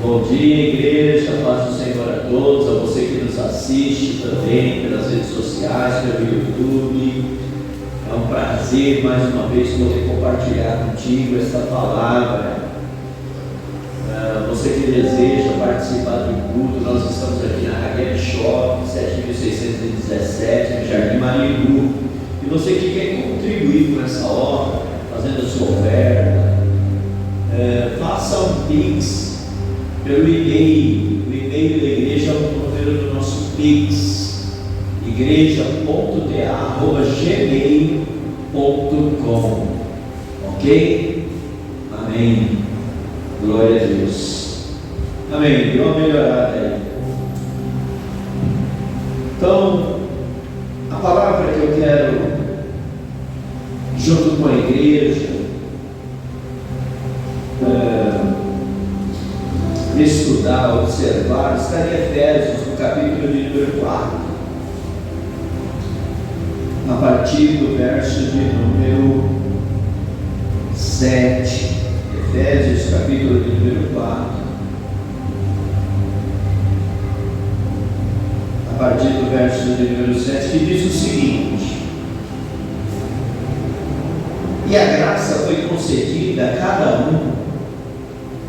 Bom dia, igreja, paz do Senhor a todos, a você que nos assiste também pelas redes sociais, pelo YouTube. É um prazer mais uma vez poder compartilhar contigo esta palavra. Você que deseja participar do culto, nós estamos aqui na Raguel Shop, 7617, no Jardim Marilu. E você que quer contribuir com essa obra, fazendo a sua oferta, faça um Pix pelo e-mail. O e-mail da igreja é o número do nosso Pix, igreja.ta@gmail.com. Ok? Amém. Glória a Deus. Amém. Deu uma melhorada aí. Então, a palavra que eu quero, junto com a igreja, estudar, observar, está em Efésios, no capítulo de número 4, a partir do verso de número 7. Efésios, capítulo de número 4, a partir do verso de número 7, que diz o seguinte: e a graça foi concedida a cada um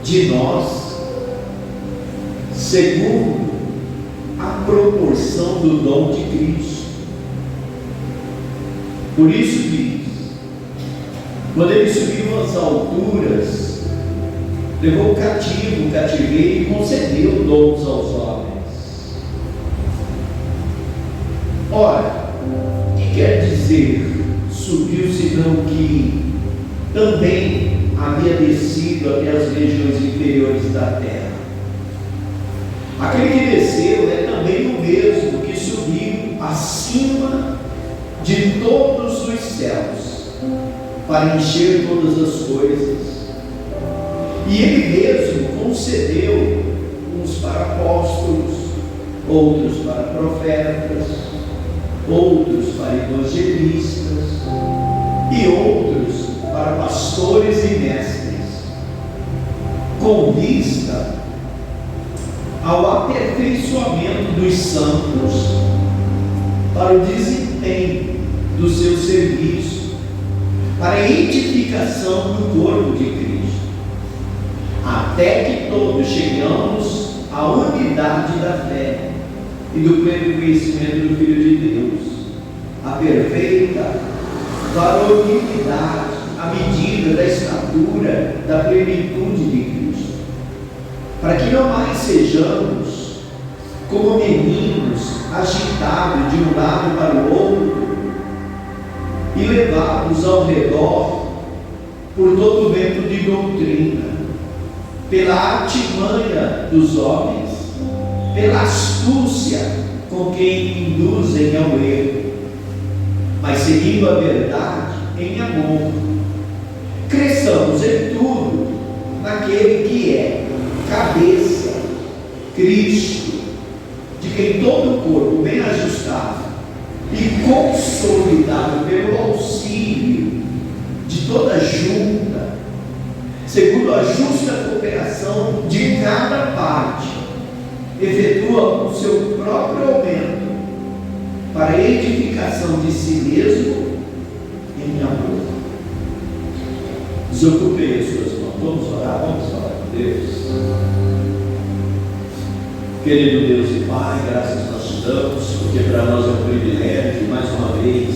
de nós segundo a proporção do dom de Cristo. Por isso diz: quando ele subiu às alturas, levou cativo o cativeiro e concedeu dons aos homens. Ora, o que quer dizer subiu, senão que também havia descido até as regiões inferiores da terra? Aquele que desceu é também o mesmo que subiu acima de todos os céus, para encher todas as coisas. E ele mesmo concedeu uns para apóstolos, outros para profetas, outros para evangelistas e outros para pastores e mestres, com vista ao aperfeiçoamento dos santos, para o desempenho do seu serviço, para a edificação do corpo de Cristo, até que todos chegamos à unidade da fé e do pleno conhecimento do Filho de Deus, a perfeita varonilidade, à medida da estatura da plenitude de Cristo, para que não mais sejamos como meninos agitados de um lado para o outro e levados ao redor por todo o vento de doutrina, pela artimanha dos homens, pela astúcia com quem induzem ao erro, mas seguindo a verdade em amor, cresçamos em tudo naquele que é cabeça, Cristo, de quem todo o corpo bem ajustado e consolidado pelo auxílio de toda junta, segundo a justa cooperação de cada parte, efetua o seu próprio aumento para a edificação de si mesmo em amor. Desocupei as suas mãos. Vamos orar com Deus. Querido Deus e Pai, graças nós te damos, porque para nós é um privilégio, mais uma vez,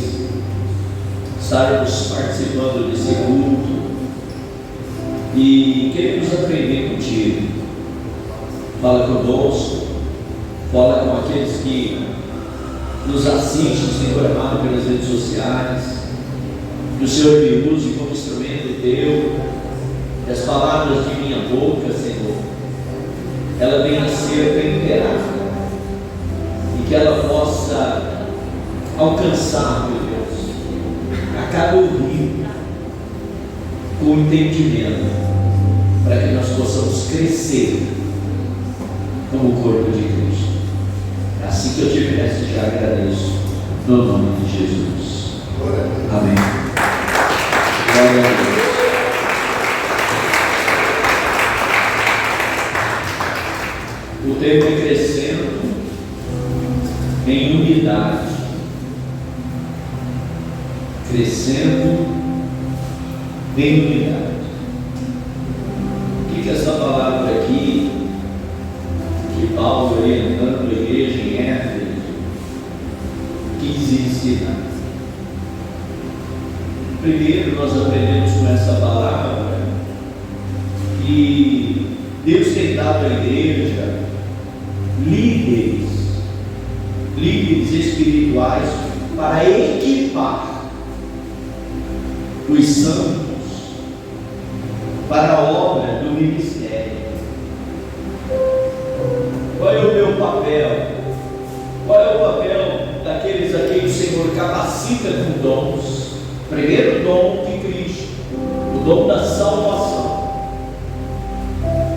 estarmos participando desse culto e queremos aprender contigo. Fala conosco, fala com aqueles que nos assistem, Senhor amado, pelas redes sociais, que o Senhor me use como instrumento teu, que as palavras de minha boca, Senhor, ela venha a ser temperada e que ela possa alcançar, meu Deus, a cada ouvido com entendimento, para que nós possamos crescer como o corpo de Cristo. É assim que eu te peço e te agradeço, no nome de Jesus. Amém. Glória a Deus. termo é crescendo em unidade. Crescendo em unidade. O que essa palavra aqui, que Paulo orientando a igreja em Éfeso, quis ensinar? Primeiro, nós aprendemos com essa palavra que Deus tem dado à igreja líderes espirituais para equipar os santos para a obra do ministério. Qual é o meu papel? Qual é o papel daqueles a quem o Senhor capacita com dons? Primeiro, o dom de Cristo, o dom da salvação,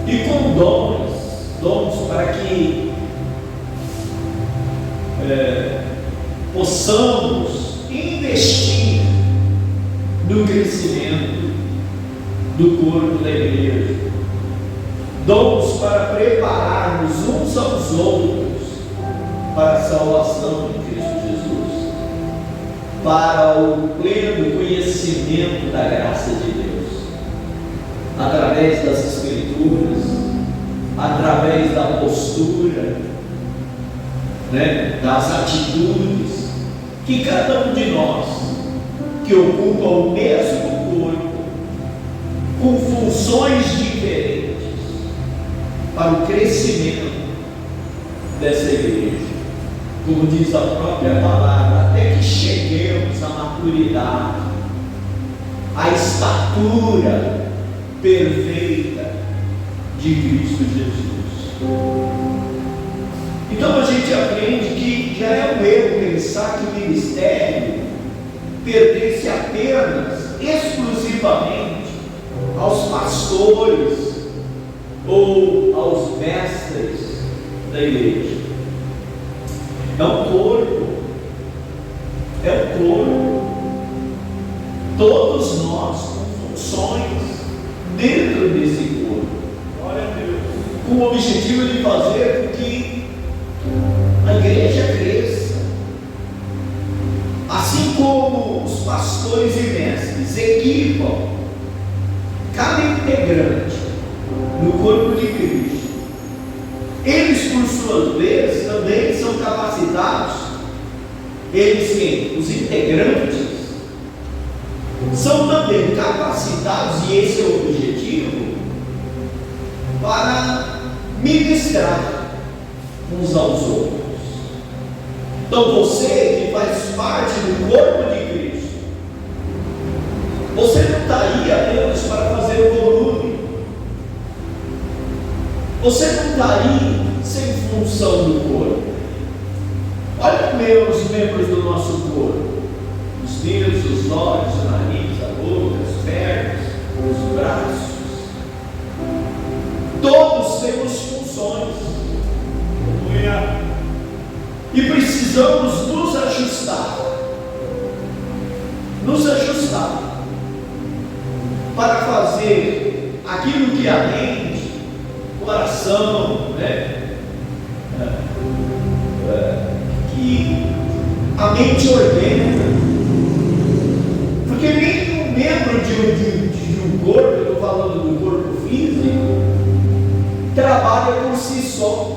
e com dons para que possamos investir no crescimento do corpo da igreja, dons para prepararmos uns aos outros para a salvação de Cristo Jesus, para o pleno conhecimento da graça de Deus, através das Escrituras, através da postura, das atitudes que cada um de nós que ocupa o mesmo corpo, com funções diferentes, para o crescimento dessa igreja, como diz a própria palavra, até que cheguemos à maturidade, à estatura perfeita de Cristo Jesus. Então a gente aprende que já é um erro pensar que o ministério pertence apenas, exclusivamente, aos pastores ou aos mestres da igreja. É um corpo, todos nós com funções dentro desse corpo, com o objetivo de fazer com que a igreja cresça, assim como os pastores e mestres equipam cada integrante no corpo de Cristo. Eles, por suas vezes, também são capacitados, os integrantes, são também capacitados, e esse é o objetivo, para ministrar uns aos outros. Então você que faz parte do corpo de Cristo, você não está aí apenas para fazer o volume, você não está aí sem função do corpo. Olha os membros do nosso corpo: os dedos, os olhos, o nariz, a boca, as pernas, os braços. Todos temos funções e precisamos nos ajustar para fazer aquilo que a mente, o coração, que a mente ordena, porque nenhum membro de um corpo, eu estou falando do corpo físico, trabalha por si só,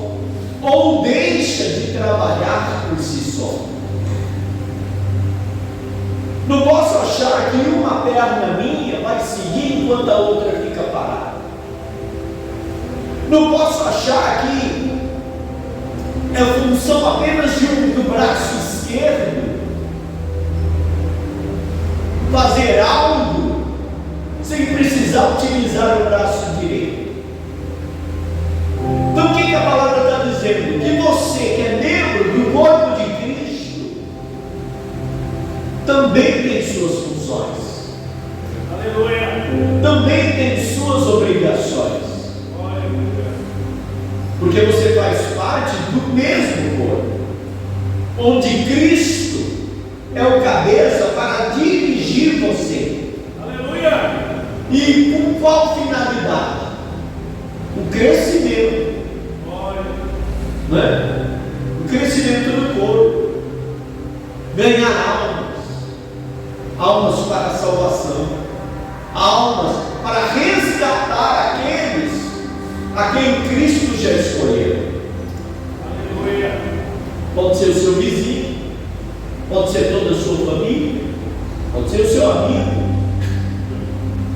ou deixa de trabalhar por si só. Não posso achar que uma perna minha vai seguir enquanto a outra fica parada. Não posso achar que é função apenas do braço esquerdo fazer algo sem precisar utilizar o braço direito. Então o que a palavra está dizendo? Que você que é membro do corpo de Cristo também tem suas funções, aleluia, também tem suas obrigações, porque você faz parte do mesmo corpo, onde Cristo é o cabeça para dirigir você. Aleluia! E com qual finalidade? O crescimento não é? O crescimento do corpo, ganhar almas para a salvação, almas para resgatar aqueles a quem Cristo já escolheu. Aleluia. Pode ser o seu vizinho, pode ser toda a sua família, pode ser o seu amigo,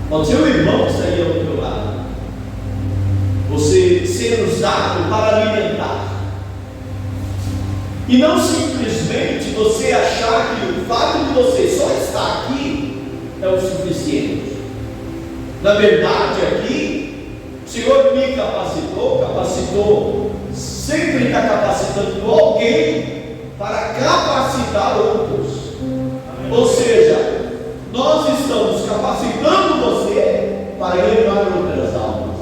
pode ser o irmão que está aí ao teu lado. Você ser usado para alimentar. E não simplesmente você achar que o fato de você só estar aqui é o suficiente. Na verdade, aqui, o Senhor me capacitou, sempre está capacitando alguém para capacitar outros. Ou seja, nós estamos capacitando você para levar outras almas,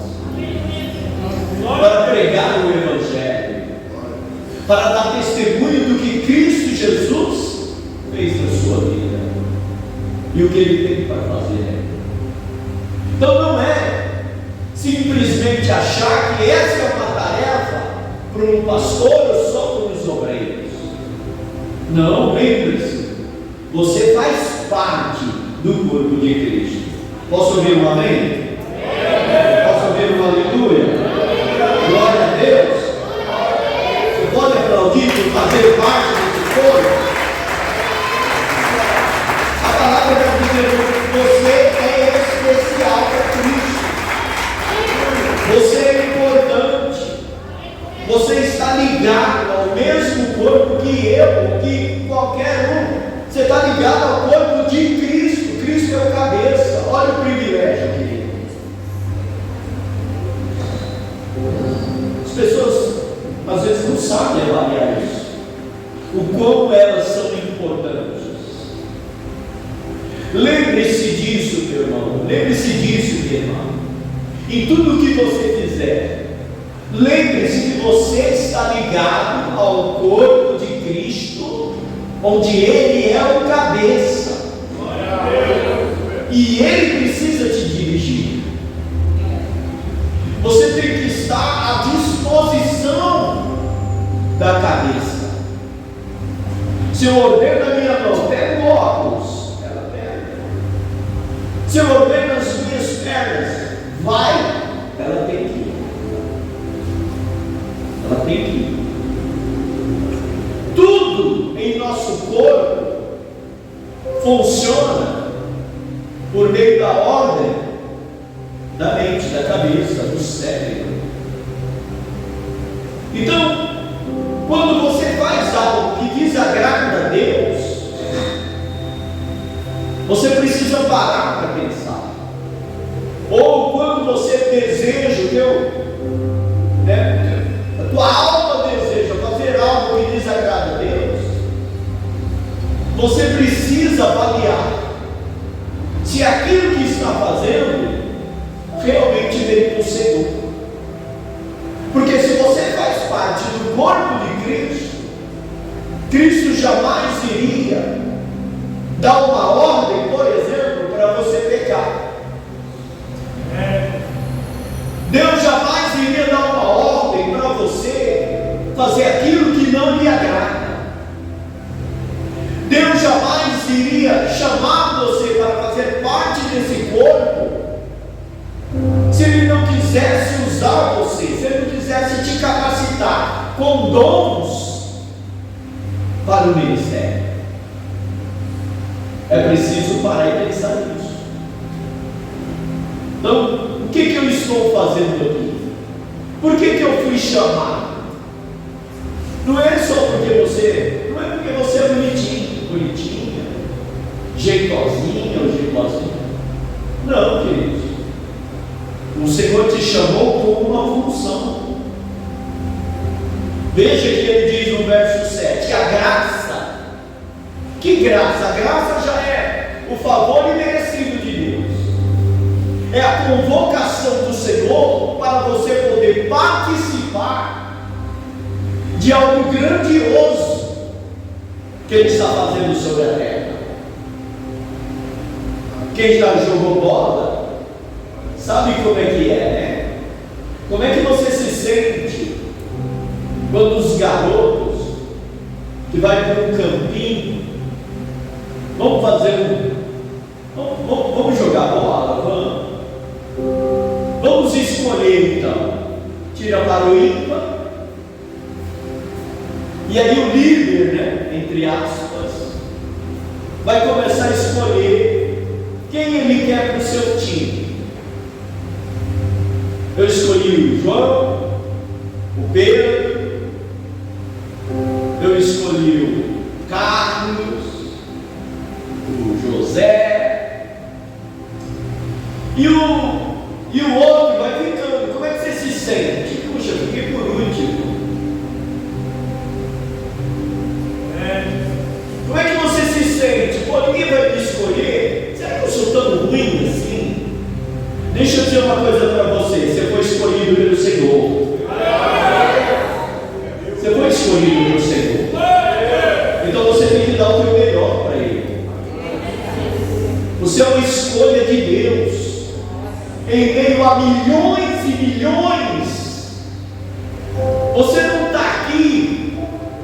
para pregar o Evangelho, para dar testemunho do que Cristo Jesus fez na sua vida e o que Ele tem para fazer. Então não é simplesmente achar que essa é uma tarefa para um pastor ou só para os obreiros. Não, lembre-se, você faz parte do corpo de Cristo. Posso ouvir um amém? Posso ouvir um aleluia? Glória a Deus. Você pode aplaudir por fazer parte desse corpo? A palavra vai dizer que você é especial para Cristo. Você é importante. Você está ligado ao mesmo corpo que eu, que qualquer um. Você está ligado ao corpo de Cristo. Cristo é o cabeça. Olha o privilégio, querido. As pessoas às vezes não sabem avaliar isso, o quão elas são importantes. Lembre-se disso, meu irmão. Lembre-se disso, minha irmã. Em tudo que você fizer, lembre-se que você está ligado ao corpo de Cristo, onde Ele é o cabeça. E Ele precisa te dirigir. Você tem que estar à disposição da cabeça. Se eu ordeno a minha mão, pega o óculos, ela pega. Se eu ordeno as minhas pernas, vai, ela tem que ir. Ela tem que ir. Tudo em nosso corpo funciona por meio da ordem da mente, da cabeça, do cérebro. Então, quando você faz algo que desagrada a Deus, você precisa parar para pensar. Ou quando você deseja, a tua alma deseja fazer algo que desagrada a Deus, você precisa avaliar se aquilo que está fazendo realmente vem do Senhor. Porque se você faz parte do corpo de Cristo, Cristo jamais iria dar uma ordem, por exemplo, para você pecar. Deus jamais iria dar uma ordem para você fazer aquilo que não lhe agrada. Deus jamais iria chamar você para fazer parte desse corpo se Ele não quisesse usar você, se Ele não quisesse te capacitar com dons para o ministério. É preciso parar e pensar nisso. Então, o que eu estou fazendo aqui? Por que eu fui chamado? Não é só porque não é porque você é bonitinha, jeitosinha ou jeitosinho. Não, queridos. O Senhor te chamou com uma função. Veja que Ele diz no verso 7, a graça. Que graça? A graça já é o favor imerecido de Deus. É a convocação do Senhor para você poder participar de algo grandioso que Ele está fazendo sobre a terra. Quem já jogou bola sabe como é que é, né? Como é que você se sente Quando os garotos que vai para um campinho, vamos jogar bola, vamos escolher então, tira para o ímpar, e aí o líder, né, entre aspas, vai começar a escolher quem ele quer para o seu time. Eu escolhi o João, o Pedro, eu escolhi o Carlos, o José, e o outro vai ficando. Como é que você se sente? Puxa, eu fiquei por último. Como é que você se sente? Pô, ninguém vai me escolher. Será que eu sou tão ruim assim? Deixa eu dizer uma coisa para você. Você foi escolhido pelo Senhor. Você foi escolhido pelo Senhor. Então você tem que dar o teu melhor para Ele. Você é uma escolha de Deus. Em meio a milhões e milhões. Você não está aqui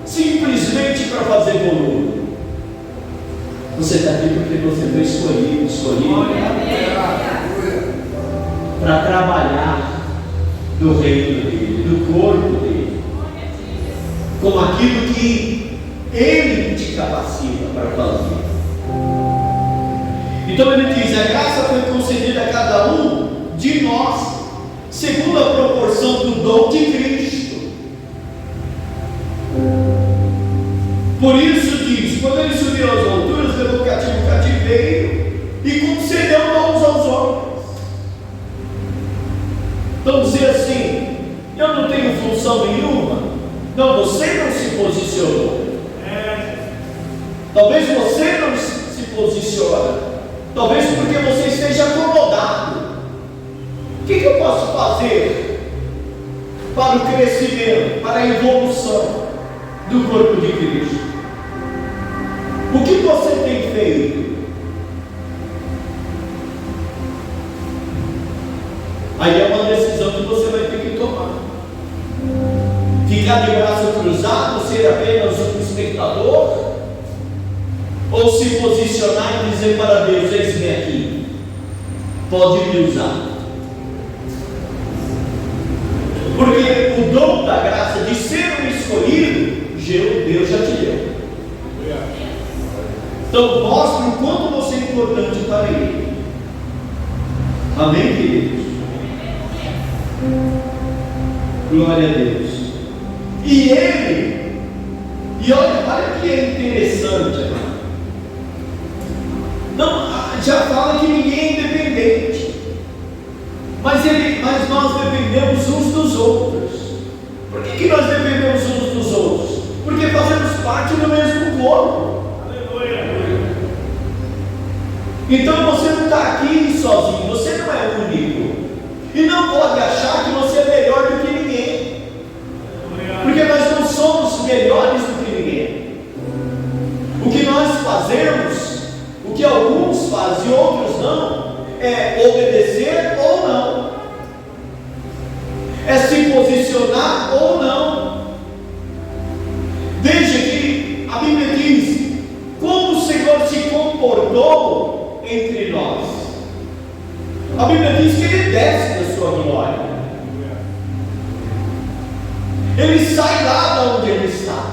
simplesmente para fazer volume. Você está aqui porque você foi escolhido para trabalhar no reino dele, no corpo dele, com aquilo que ele te capacita para fazer. Então ele diz: a graça foi concedida a cada um de nós, segundo a proporção do dom de Cristo. Por isso diz: quando ele subiu às alturas, levou cativo o cativeiro e concedeu dons aos homens. Então dizer assim: eu não tenho função nenhuma. Não, você não se posicionou. Talvez você não se posiciona. Talvez porque você esteja acomodado. O que eu posso fazer para o crescimento, para a evolução do corpo de Cristo? O que você tem feito? Aí é uma decisão que você vai ter que tomar. Ficar de braço cruzado, ser apenas um espectador? Ou se posicionar e dizer para Deus: eis-me aqui, pode me usar? Porque o dom da graça de ser um escolhido, Deus já te deu. Então mostre o quanto você é importante para Ele. Amém, queridos? Glória a Deus. E olha que é interessante, irmão. Não, já fala que ninguém é independente, mas nós dependemos uns dos outros. Por que nós dependemos uns dos outros? Porque fazemos parte do mesmo corpo. Aleluia. Então você não está aqui sozinho, você não é único, e não pode achar que você é melhor do que ninguém, porque nós não somos melhores do que ninguém. O que nós fazemos, o que alguns fazem e outros não, é obedecer ou não, é se posicionar ou não. Veja que a Bíblia diz como o Senhor se comportou entre nós. A Bíblia diz que Ele desce da sua glória, Ele sai lá de onde Ele está,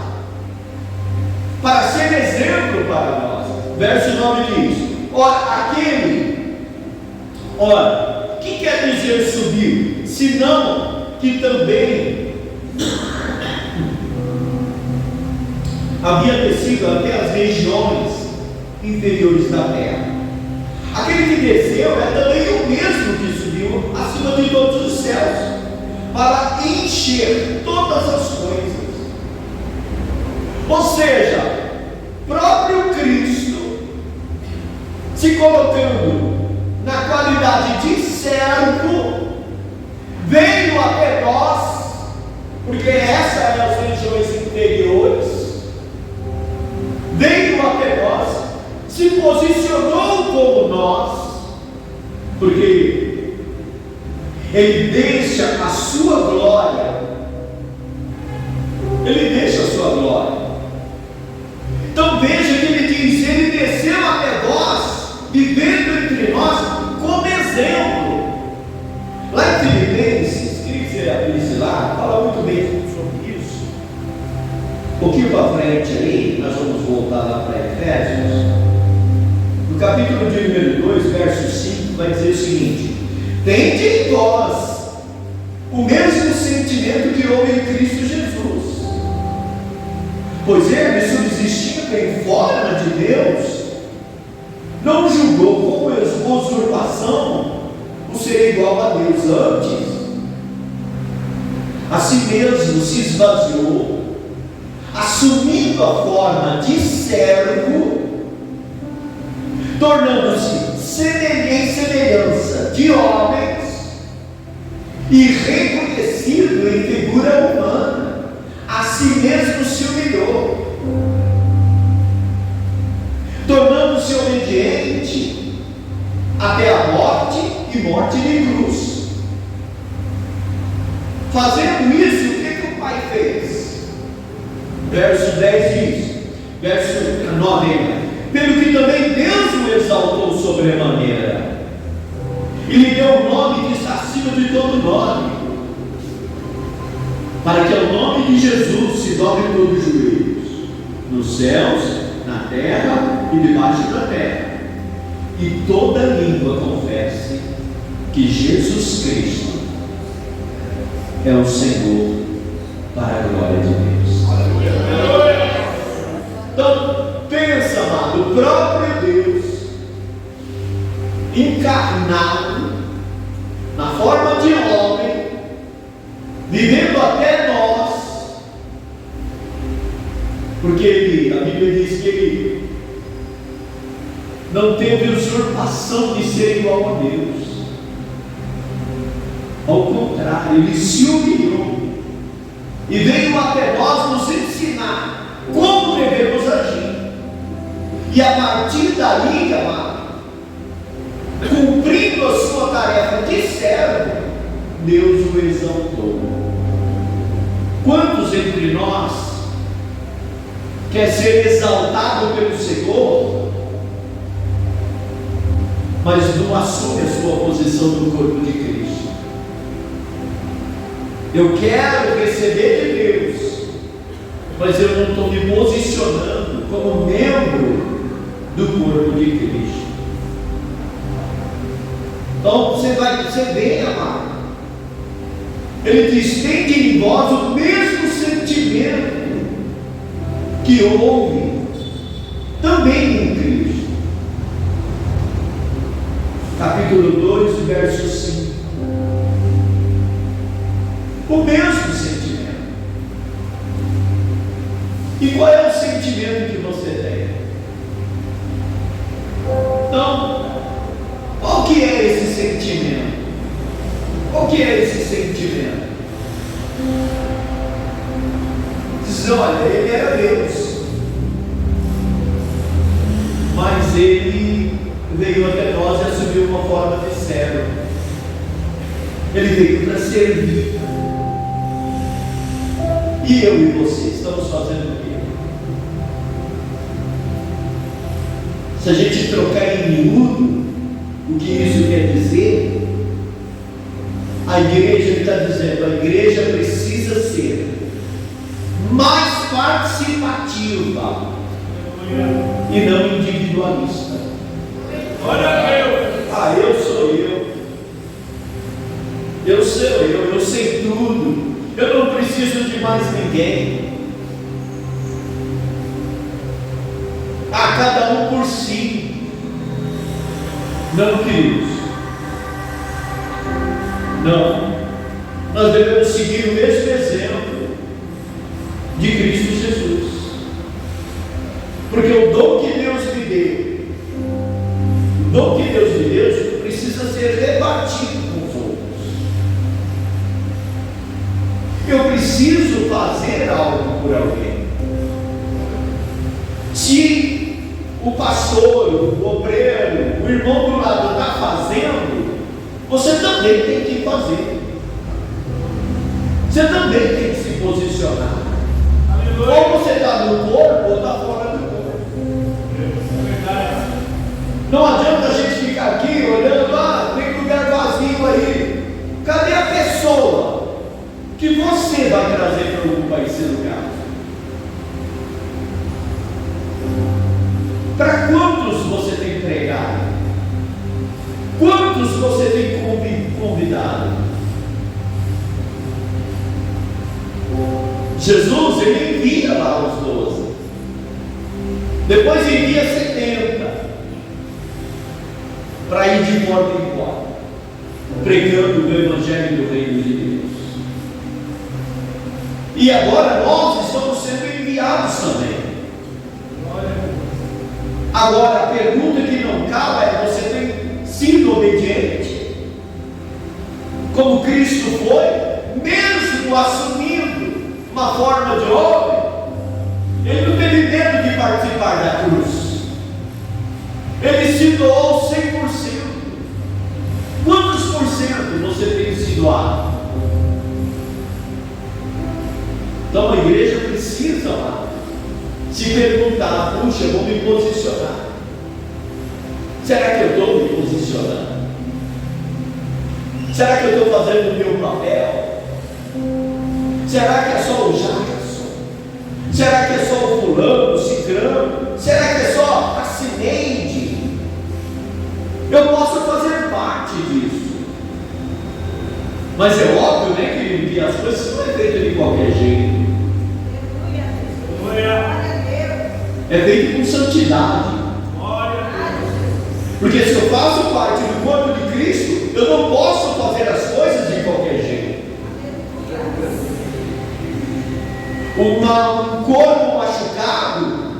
para ser exemplo para nós. Verso 9 diz: o que quer dizer subiu? Senão que também havia descido até as regiões inferiores da terra. Aquele que desceu é também o mesmo que subiu acima de todos os céus, para encher todas as coisas. Ou seja, próprio Cristo se colocando na qualidade de servo, veio até nós, porque essa é as regiões inferiores, veio até nós, se posicionou como nós, porque Ele deixa a sua glória você abrir lá, fala muito bem sobre isso. Um pouquinho para frente aí, nós vamos voltar lá para Efésios. No capítulo de número 2, verso 5, vai dizer o seguinte: tende em vós o mesmo sentimento que houve em Cristo Jesus, pois ele, subsistindo em forma de Deus, não julgou como usurpação o ser igual a Deus. Antes, a si mesmo se esvaziou, assumindo a forma de servo, tornando-se em semelhança de homens e reconhecido em figura humana, a si mesmo se humilhou, tornando-se obediente até a morte e morte de cruz. Fazendo isso, o que o Pai fez? Verso 10 diz, verso 9: pelo que também Deus o exaltou sobremaneira, e lhe deu um nome que está acima de todo nome, para que ao nome de Jesus se dobre todos os joelhos, nos céus, na terra e debaixo da terra, e toda língua confesse que Jesus Cristo é o Senhor, para a glória de Deus. Então, pensa, amado, o próprio Deus encarnado na forma de homem, vivendo até nós, porque a Bíblia diz que ele não teve usurpação de ser igual a Deus. Ao contrário, ele se humilhou e veio até nós nos ensinar como devemos agir. E a partir daí, amado, cumprindo a sua tarefa de servo, Deus o exaltou. Quantos entre nós quer ser exaltado pelo Senhor, mas não assume a sua posição no corpo de Cristo? Eu quero receber de Deus, mas eu não estou me posicionando como membro do corpo de Cristo. Então você vê, amado, ele diz: tende em vós o mesmo sentimento que houve também em Cristo. Capítulo 2, verso 5. O mesmo sentimento. E qual é o sentimento que você tem? Então, qual que é esse sentimento? Qual que é esse sentimento? Diz: olha, ele era Deus, mas ele veio até nós e assumiu uma forma de servo. Ele veio para servir. E eu e você estamos fazendo o quê? Se a gente trocar em miúdo o que isso quer dizer, a igreja, ele está dizendo, a igreja precisa ser mais participativa e não individualista. Eu sou eu sei tudo, eu não preciso de mais ninguém. Cada um por si. Não, queridos. Não. Nós devemos seguir o mesmo exemplo de Cristo Jesus. Porque o dom que Deus me deu, o dom que Deus me deu, precisa ser repartido com os outros. Eu preciso fazer algo por alguém. Se o pastor, o obreiro, o irmão do lado está fazendo, você também tem que fazer. Você também tem que se posicionar. Ou você está no corpo ou está fora do corpo. Não adianta a gente ficar aqui olhando, tem lugar vazio aí. Cadê a pessoa? vai trazer para ocupar esse lugar? Para quantos você tem pregado? Quantos você tem convidado? Jesus, ele envia lá os 12. Depois envia 70 para ir de porta em porta, pregando o Evangelho do Reino de Deus. E agora nós estamos sendo enviados também. Agora a pergunta que não cala é: você tem sido obediente? Como Cristo foi, mesmo assumindo uma forma de homem, ele não teve medo de participar da cruz. Ele se doou 100%. Quantos por cento você tem se doado? Então a igreja precisa lá se perguntar: puxa, eu vou me posicionar. Será que eu estou me posicionando? Será que eu estou fazendo o meu papel? Será que é só o Jackson? Será que é só o fulano, o ciclano? Será que é só a Cineide? Eu posso fazer parte disso. Mas é óbvio, né, que as coisas não é feito de qualquer jeito. É feito com santidade. Porque se eu faço parte do corpo de Cristo, eu não posso fazer as coisas de qualquer jeito. Um corpo machucado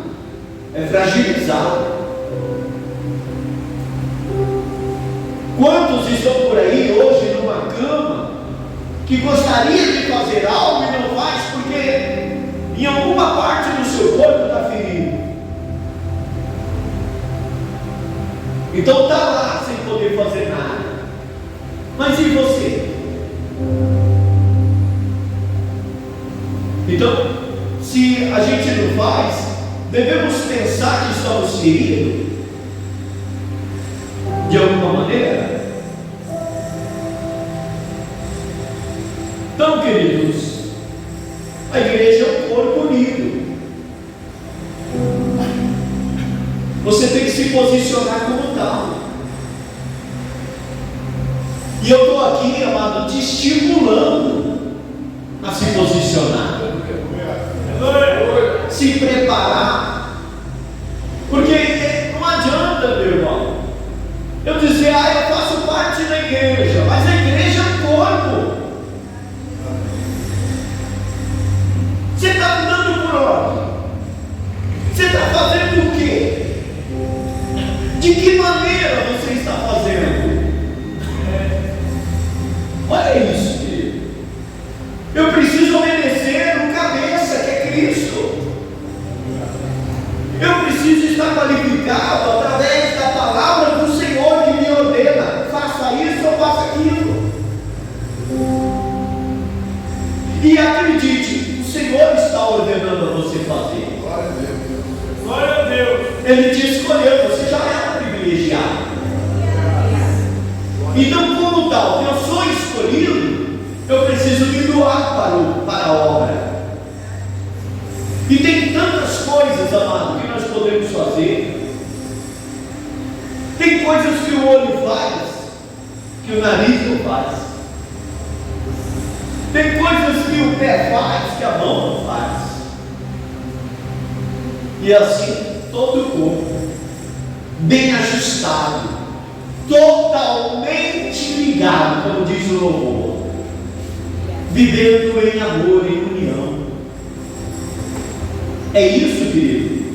é fragilizado. Quantos estão por aí hoje numa cama que gostaria de fazer algo e não faz porque em alguma parte do seu corpo está ferido? Então está lá sem poder fazer nada. Mas e você? Então, se a gente não faz, devemos pensar que estamos feridos de alguma maneira. Então, queridos, a igreja é um corpo unido. Você tem que se posicionar como tal. E eu estou aqui, amado, te estimulando a se posicionar, se preparar. Porque não adianta, meu irmão, eu dizer: eu faço parte da igreja, mas a igreja é um corpo. Você está andando por onde? Você está fazendo o quê? De que maneira você está fazendo? Olha isso, querido. Eu preciso obedecer o cabeça, que é Cristo. Eu preciso estar qualificado através da palavra do Senhor que me ordena: faça isso ou faça aquilo. E acredite, o Senhor está ordenando a você fazer. Glória a Deus. Glória a Deus. Ele te escolheu, você já é privilegiado. Então, como tal, eu sou escolhido, eu preciso me doar para a obra. E tem tantas coisas, amado, que nós podemos fazer. Tem coisas que o olho faz, que o nariz não faz. Tem coisas que o pé faz, que a mão não faz. E assim, todo o corpo, bem ajustado, totalmente ligado, como diz o louvor, vivendo em amor, em união. É isso, querido.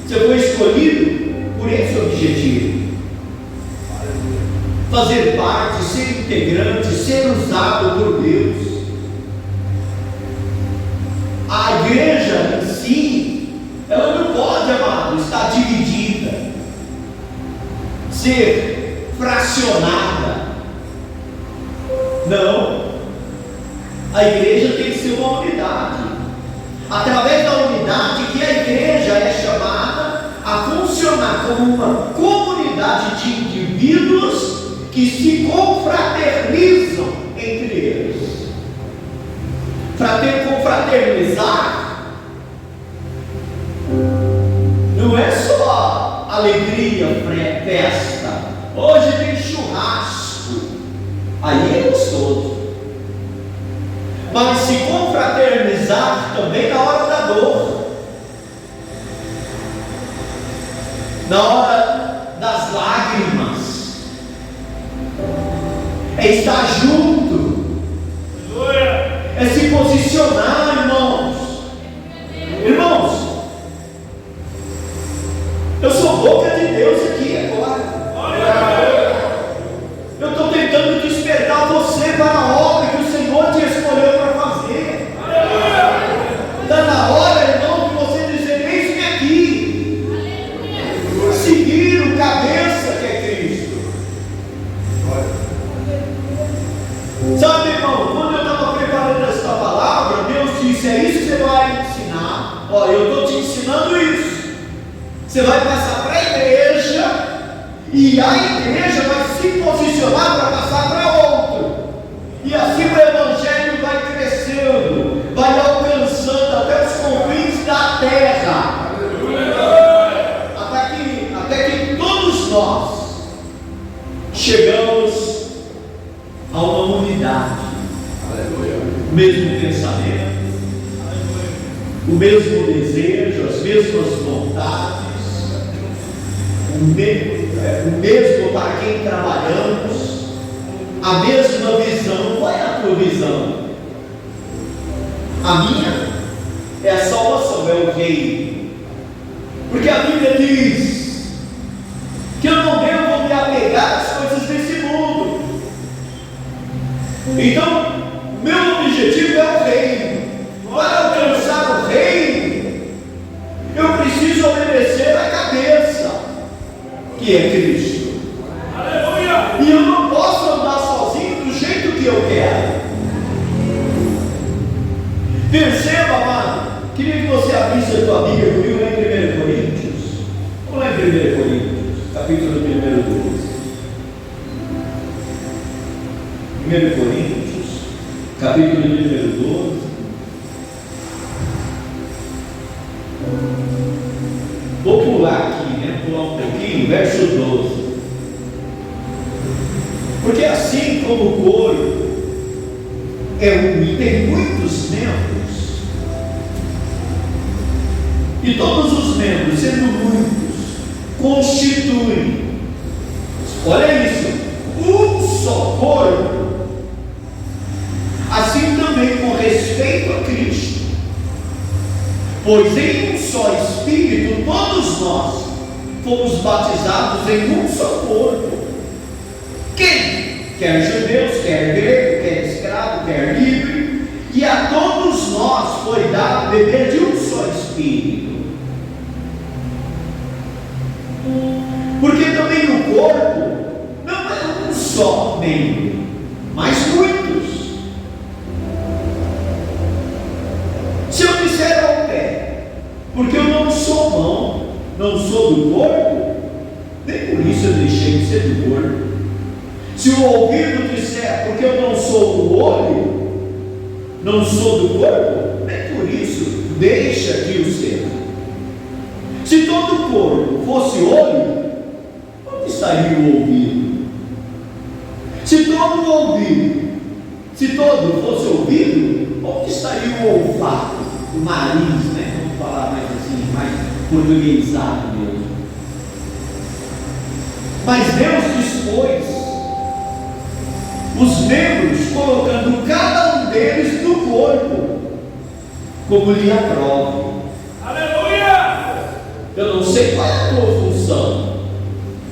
Você foi escolhido por esse objetivo: fazer parte, ser integrante, ser usado por Deus. A igreja em si, ela não pode, amado, estar dividida, ser fracionada. Não. A igreja tem que ser uma unidade. Através da unidade que a igreja é chamada a funcionar como uma comunidade de indivíduos que se confraternizam entre eles. confraternizar não é só alegria, festa. Hoje tem churrasco, aí é gostoso. Mas se confraternizar também na hora da dor, na hora das lágrimas, é estar junto, é se posicionar, irmãos. Irmãos, eu sou boca de Deus aqui agora. Eu estou tentando despertar você para a obra que o Senhor te escolheu para fazer. Está na hora, irmão, de você dizer: eis-me aqui. Seguir o cabeça que é Cristo. Sabe, irmão, quando eu estava preparando esta palavra, Deus disse: é isso que você vai ensinar. Ó, eu estou te ensinando isso. Você vai passar para a igreja, e a igreja vai se posicionar para passar para outro. E assim o evangelho vai crescendo, vai alcançando até os confins da terra. Até que todos nós chegamos a uma unidade. O mesmo pensamento, o mesmo desejo, as mesmas vontades, o mesmo para quem trabalhamos, a mesma visão. Qual é a tua visão? A minha é a salvação, é o reino. Porque a Bíblia diz que eu não devo me apegar às coisas desse mundo. Então, meu objetivo é o reino. Para alcançar o reino, eu preciso obedecer a cabeça, que é Cristo. Aleluia! E eu não posso andar sozinho do jeito que eu quero. Perceba, amado. Queria que você abrisse a tua Bíblia comigo lá em 1 Coríntios. Vamos lá em 1 Coríntios, capítulo número 12. 1 Coríntios, capítulo número 12. Vou pular aqui, né? Pular um pouquinho, verso 12. Porque assim como o corpo tem muitos membros, e todos os membros, sendo muitos, constituem, olha isso, um só corpo, assim também com respeito a Cristo. Pois em um só Espírito todos nós fomos batizados em um só corpo. Quem? Quer judeus, quer grego, quer escravo, quer livre, e a todos nós foi dado beber de um só Espírito. Porque também no corpo não é um só membro, mas muitos. Se eu disser ao pé, porque eu não sou mão, não sou do corpo, nem por isso eu deixei de ser do corpo. Se o ouvido disser, porque eu não sou o olho, não sou do corpo, nem por isso deixa de o ser. Se todo o corpo fosse olho, onde estaria o ouvido? Se todo fosse ouvido, onde estaria o olfato? O nariz, né? Vamos falar mais assim, mais portuguesado mesmo. Mas Deus dispôs os membros, colocando cada um deles no corpo, como lhe aprove. Aleluia! Eu não sei qual é a tua função,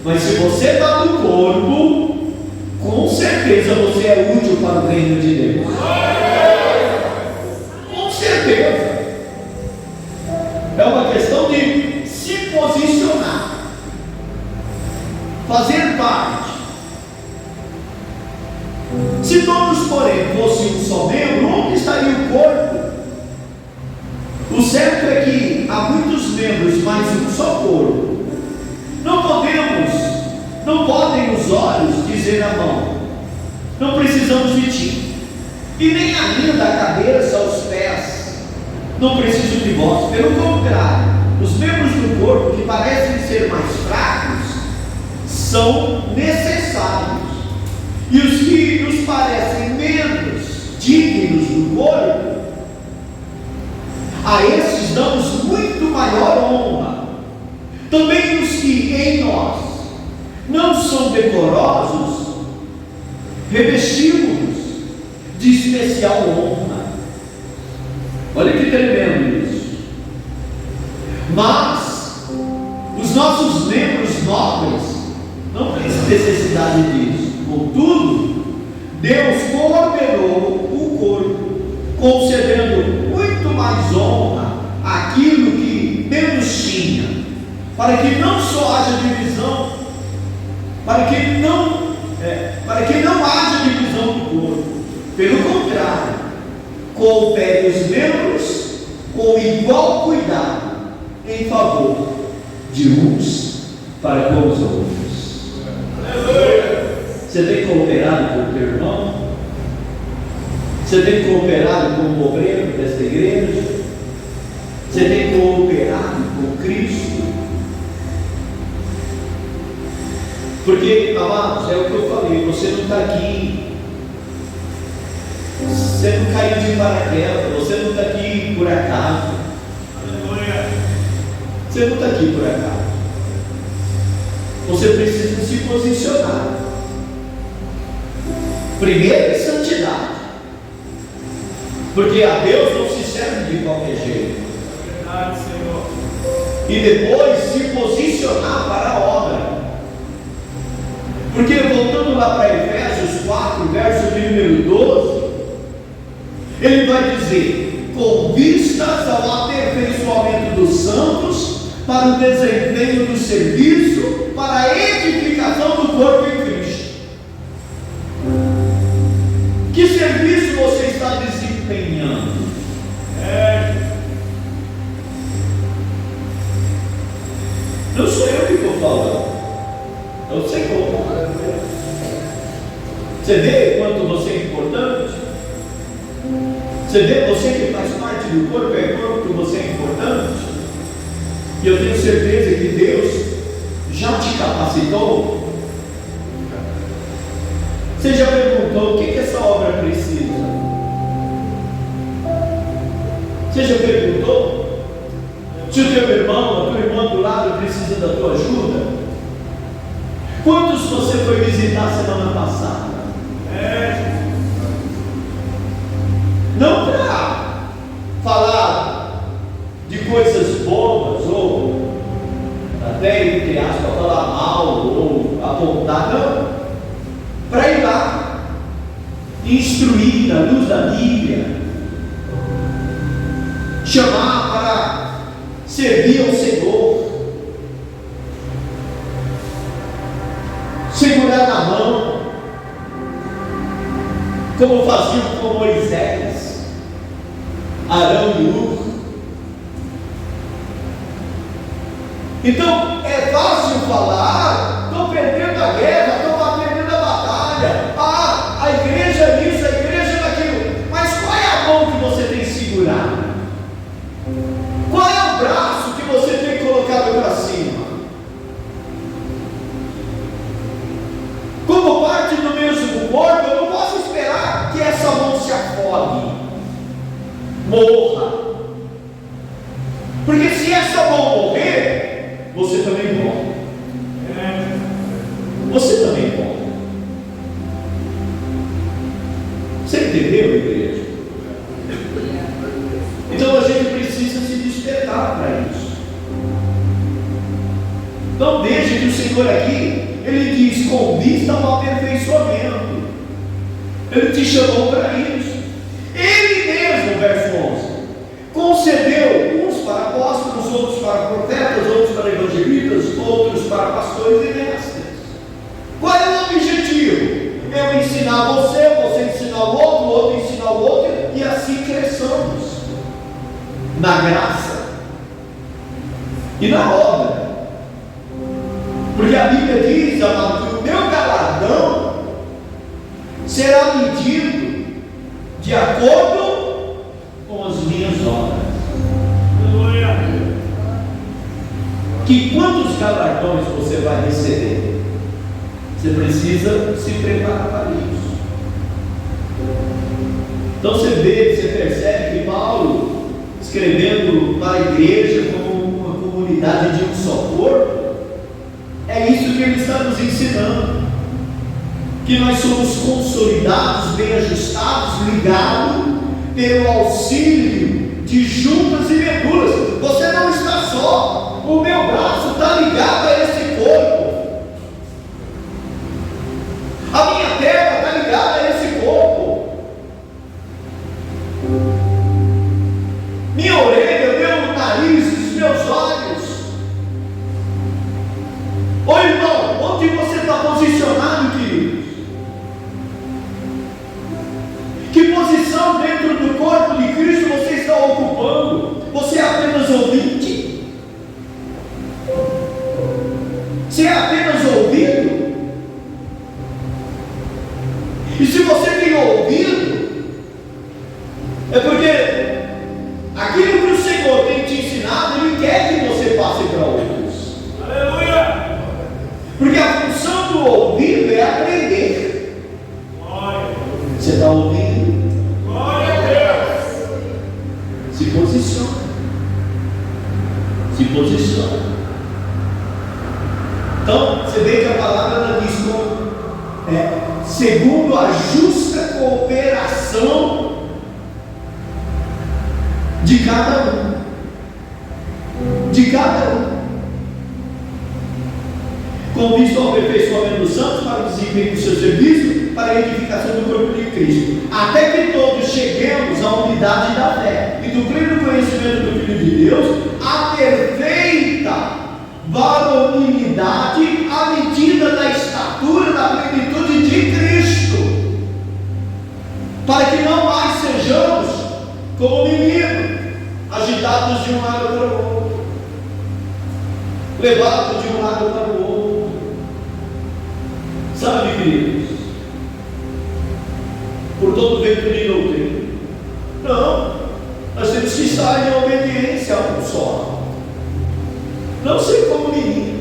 mas se você está no corpo, com certeza você é útil para o reino de Deus. Com certeza. É uma questão de se posicionar, fazer parte. Se todos, porém, fossem um só membro, onde estaria o corpo? O certo é que há muitos membros, mas um só corpo. Não podem os olhos dizer à mão: não precisamos de ti. e nem ainda a cabeça, aos pés, não precisam de vós. Pelo contrário, os membros do corpo que parecem ser mais fracos são necessários, e os que nos parecem menos dignos do corpo, a esses damos muito maior honra. Também os que em nós não são decorosos, revestimos de especial honra. Olha que tremendo isso. Mas os nossos membros nobres não têm necessidade disso. Contudo, Deus coordenou o corpo, concedendo muito mais honra àquilo que menos tinha, para que não só haja divisão, para que não haja divisão do corpo. Pelo contrário, coopere os membros com igual cuidado em favor de uns para com os outros. Você tem cooperado com o teu irmão? Você tem cooperado com o obreiro desta igreja? Você tem cooperado com Cristo? Porque, amados, é o que eu falei, você não está aqui, você não caiu de paraquedas, você não está aqui por acaso. Você não está aqui por acaso. Você precisa se posicionar. Primeiro em santidade, porque a Deus não se serve de qualquer jeito. E depois se posicionar para a obra. Porque voltando lá para Efésios 4, verso de número 12, ele vai dizer: com vistas ao aperfeiçoamento dos santos, para o desempenho do serviço, para a edificação do corpo em Cristo. Que serviço você está desempenhando? Não sou eu que estou falando, eu sei como. Você vê quanto você é importante? Você vê, você que faz parte do corpo, é quanto você é importante? E eu tenho certeza que Deus já te capacitou. Você já perguntou o que essa obra precisa? Você já perguntou se o teu irmão, a tua irmã do lado precisa da tua ajuda? Quantos você foi visitar semana passada? Não para falar de coisas bobas, ou até entre aspas falar mal, ou apontar, não. Para ir lá, instruir à luz da Bíblia, chamar para servir ao Senhor, segurar na mão, como faziam com Moisés, Arão e Hur. Então é fácil falar: estou perdendo a guerra, estou perdendo a batalha, a igreja é isso, a igreja é aquilo. Mas qual é a mão que você tem segurado? Qual é o braço que você tem colocado para cima? Como parte do mesmo corpo, eu não posso esperar que essa mão se afogue, morra. Porque se essa mão morrer, você também morre. Você também morre. Você entendeu, igreja? Então a gente precisa se despertar para isso. Então veja que o Senhor aqui, Ele diz: com vista ao aperfeiçoamento. Ele te chamou para isso. Ele mesmo, verso 11, concedeu uns para apóstolos, outros para profetas, outros para evangelistas, outros para pastores e mestres. Qual é o objetivo? Eu ensinar você, você ensinar o outro ensinar o outro, e assim cresçamos na graça e na obra. Porque a Bíblia diz, amado, que o meu galardão será medido de acordo com as minhas obras. Que quantos galardões você vai receber? Você precisa se preparar para isso. Então você percebe que Paulo, escrevendo para a igreja como uma comunidade de um só corpo, é isso que ele está nos ensinando. Que nós somos consolidados, bem ajustados, ligados pelo auxílio de juntas e medulas. Você não está só, o meu braço está ligado a esse corpo, a minha perna está ligada a esse corpo, minha orelha, meu nariz, os meus olhos. Ô irmão, onde você está posicionado, queridos? Que posição dentro do corpo de Cristo você está ocupando? Você é apenas ouvinte? Você é apenas ouvido? E se você tem ouvido, é porque aquilo que o Senhor tem te ensinado, Ele quer que você passe para outros. Aleluia! Porque a função do ouvido é aprender. Você está ouvindo? Glória a Deus! Se posiciona. Se posiciona. Então, você vê que a palavra ela diz como segundo a justa cooperação de cada um. De cada um. Com vista ao aperfeiçoamento dos santos, para o desempenho do seu serviço, para a edificação do corpo de Cristo, até que todos cheguemos à unidade da fé e do pleno conhecimento do Filho de Deus, a perfeita varonilidade à medida da estatura da plenitude de Cristo, para que não mais sejamos como meninos, agitados de um lado para o outro, levados de um lado para o outro. Sabe, queridos, por todo vento de doutrina. Não, nós temos que estar em obediência a um só. Não ser como menino,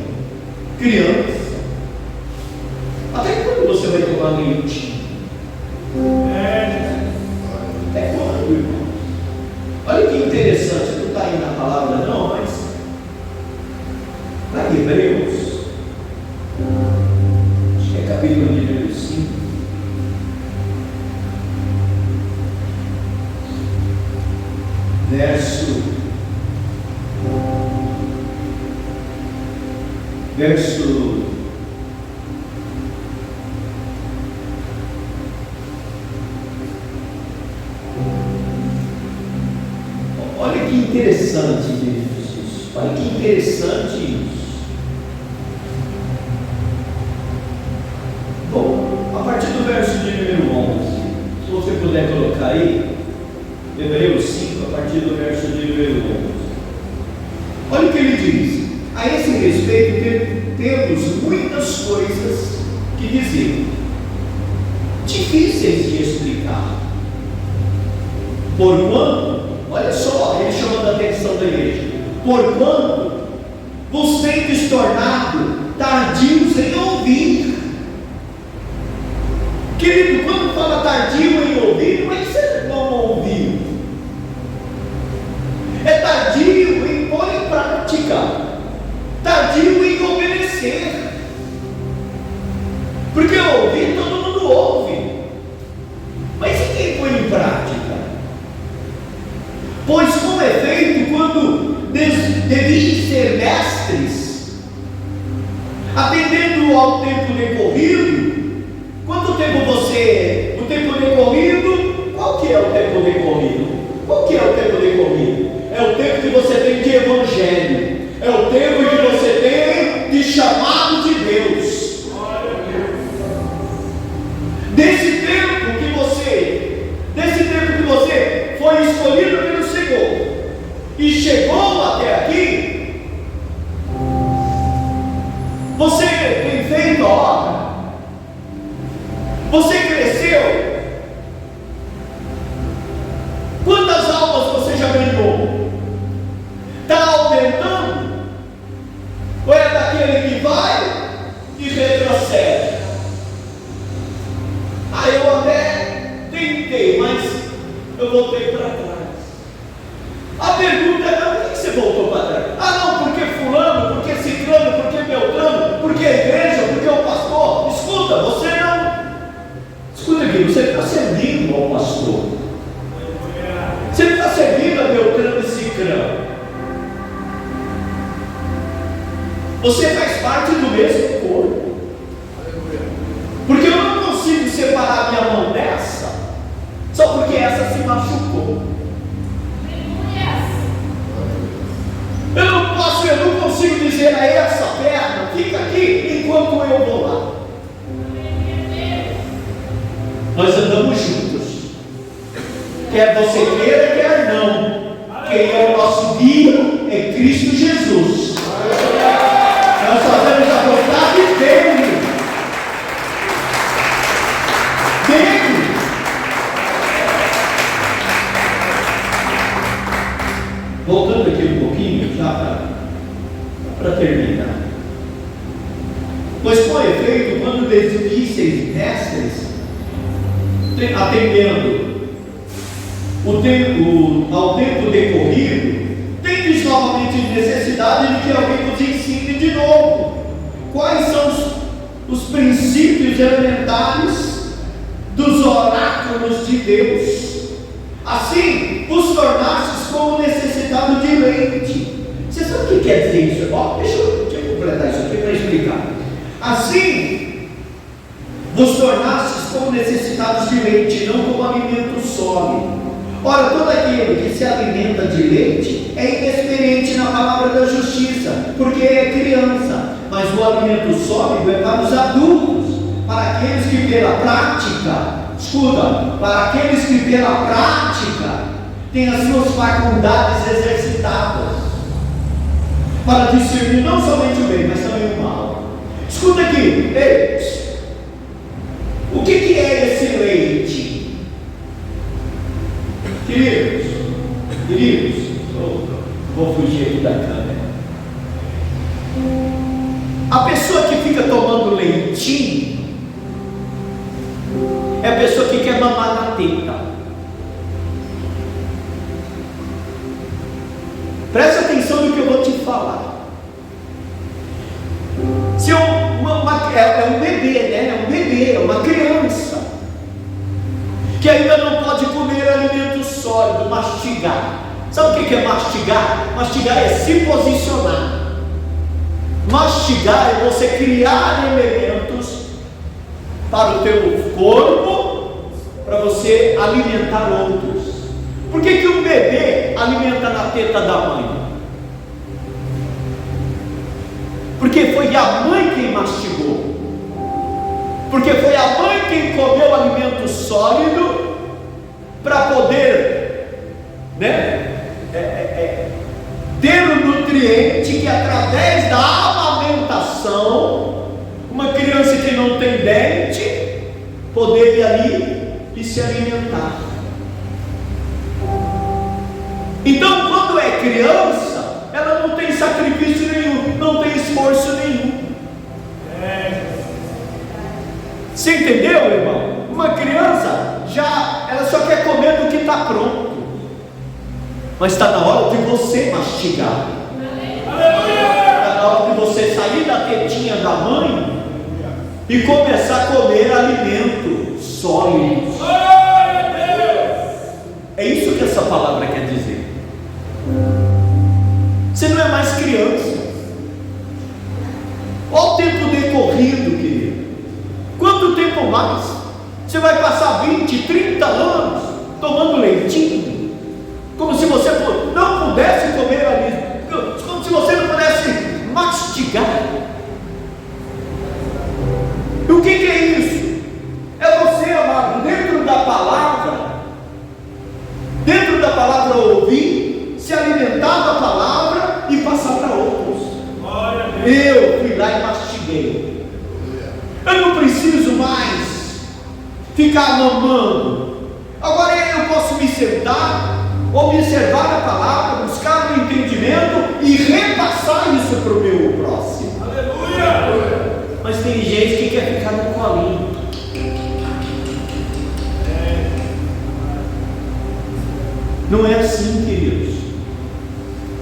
criança. Até quando você vai tomar leite? Até quando, irmão? Olha que interessante, não está aí na palavra não, mas lá em Hebreus, acho que é capítulo número 5, verso olha que interessante isso. Olha que interessante isso. Bom, a partir do verso de número 11, se você puder colocar aí, Hebreus 5, a partir do verso de número 11. Olha o que ele diz. A esse respeito, temos muitas coisas que dizer, difíceis de explicar. Porquanto, olha só, ele chamando a atenção da igreja, porquanto vos tendes tornado tardios em ouvir. Querido, quando fala tardio em ouvir, não é que você não ouviu, é tardio em pôr em prática, tardio em obedecer. Porque ouvir, todo mundo ouve, mas e quem põe em prática? Pois com efeito, quando deviam ser mestres, atendendo ao tempo decorrido, quanto tempo você, o tempo decorrido, qual que é o tempo decorrido? Qual que é o tempo decorrido? É o tempo que você tem de evangelho, é o tempo que você tem de chamado de Deus. Desse tempo que você foi escolhido pelo Senhor e chegou até aqui, você tem feito a obra, você cresceu, voltei para trás. A pergunta é: por que você voltou para trás? Não, porque fulano, porque ciclano, porque beltrano, porque a igreja, porque o pastor. Escuta, você não. Escuta aqui, você está servindo ao pastor. Você está servindo a beltrano e ciclano. Você faz parte do mesmo corpo. Porque eu não consigo separar minha mão dessa, só porque essa se machucou. Eu não consigo dizer a essa perna: fica aqui enquanto eu vou lá. Nós andamos juntos, quer você queira, quer não. Quem é o nosso guia é Cristo Jesus. Nós fazemos a vontade dele. Voltando aqui um pouquinho, já para terminar. Pois com efeito, quando desvisseis mestres, atendendo ao tempo decorrido, tendes novamente necessidade de que alguém vos ensine de novo quais são os princípios elementares dos oráculos de Deus. Assim, vos tornastes como necessitado de leite. Você sabe o que quer dizer isso? Deixa eu completar isso aqui para explicar. Assim, vos tornastes como necessitados de leite, não como alimento sólido. Ora, todo aquele que se alimenta de leite é inexperiente na palavra da justiça, porque é criança. Mas o alimento sólido é para os adultos, para aqueles que pela prática, escuta, para aqueles que pela prática têm as suas faculdades exercitadas, para discernir não somente o bem, mas também o mal. Escuta aqui, o que é esse leite? Queridos, vou fugir aqui da câmera. A pessoa que fica tomando leitinho é a pessoa que quer mamar na teta. Presta atenção no que eu vou te falar. Se é um bebê, né? É um bebê, é uma criança que ainda não pode comer alimento sólido, mastigar. Sabe o que é mastigar? Mastigar é se posicionar. Mastigar é você criar elementos para o teu corpo, para você alimentar outros. Por que um bebê alimenta na teta da mãe? Porque foi a mãe quem mastigou. Porque foi a mãe quem comeu alimento sólido para poder, ter o nutriente que através da amamentação, uma criança que não tem dente poder ir ali e se alimentar. Então, quando é criança, ela não tem sacrifício nenhum, não tem esforço nenhum. Você entendeu, irmão? Uma criança ela só quer comer do que está pronto. Mas está na hora de você mastigar. Está na hora de você sair da tetinha da mãe e começar a comer alimento sólido. É isso que essa palavra quer dizer. Você não é mais criança. Olha o tempo decorrido, querido. Quanto tempo mais? Você vai passar 20, 30 anos tomando leitinho, como se você não pudesse comer ali, como se você não pudesse mastigar. E o que é isso? É você, amado, dentro da palavra ouvir, se alimentar da palavra e passar para outros. Eu fui lá e mastiguei. Eu não preciso mais ficar mamando. Agora eu posso me sentar, observar a palavra, buscar o entendimento e repassar isso para o meu próximo. Aleluia! Mas tem gente que quer ficar no colinho. Não é assim, queridos.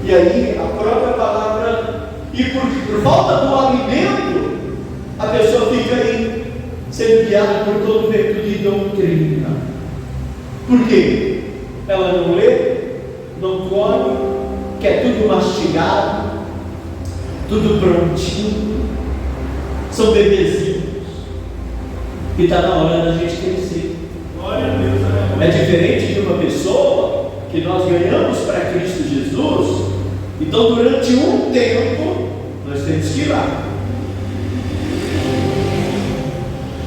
E aí a própria palavra, e por falta do alimento, a pessoa fica aí sendo guiada por todo vento de doutrina. Por quê? Ela não lê, não come, quer tudo mastigado, tudo prontinho. São bebezinhos. E está na hora da gente crescer. Glória a Deus. É diferente de uma pessoa que nós ganhamos para Cristo Jesus. Então, durante um tempo, nós temos que ir lá,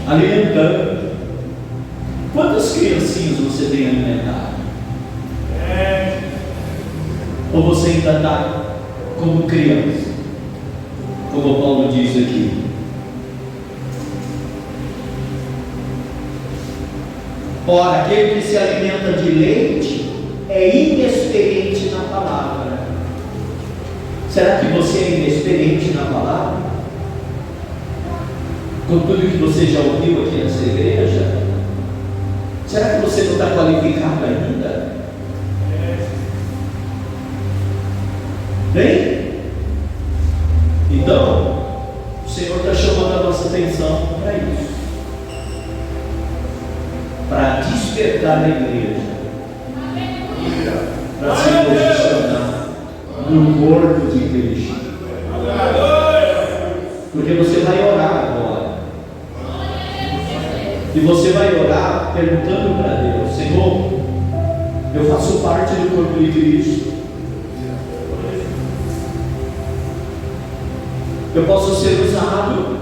alimentando. Quantas criancinhas você tem alimentado? Ou você ainda está como criança? Como Paulo diz aqui. Ora, aquele que se alimenta de leite é inexperiente na palavra. Será que você é inexperiente na palavra? Com tudo que você já ouviu aqui nessa igreja? Será que você não está qualificado ainda? Bem? Então, o Senhor está chamando a nossa atenção para isso, para despertar a igreja, para se posicionar no corpo de Cristo. Porque você vai orar agora, e você vai orar perguntando para Deus: Senhor, eu faço parte do corpo de Cristo, eu posso ser usado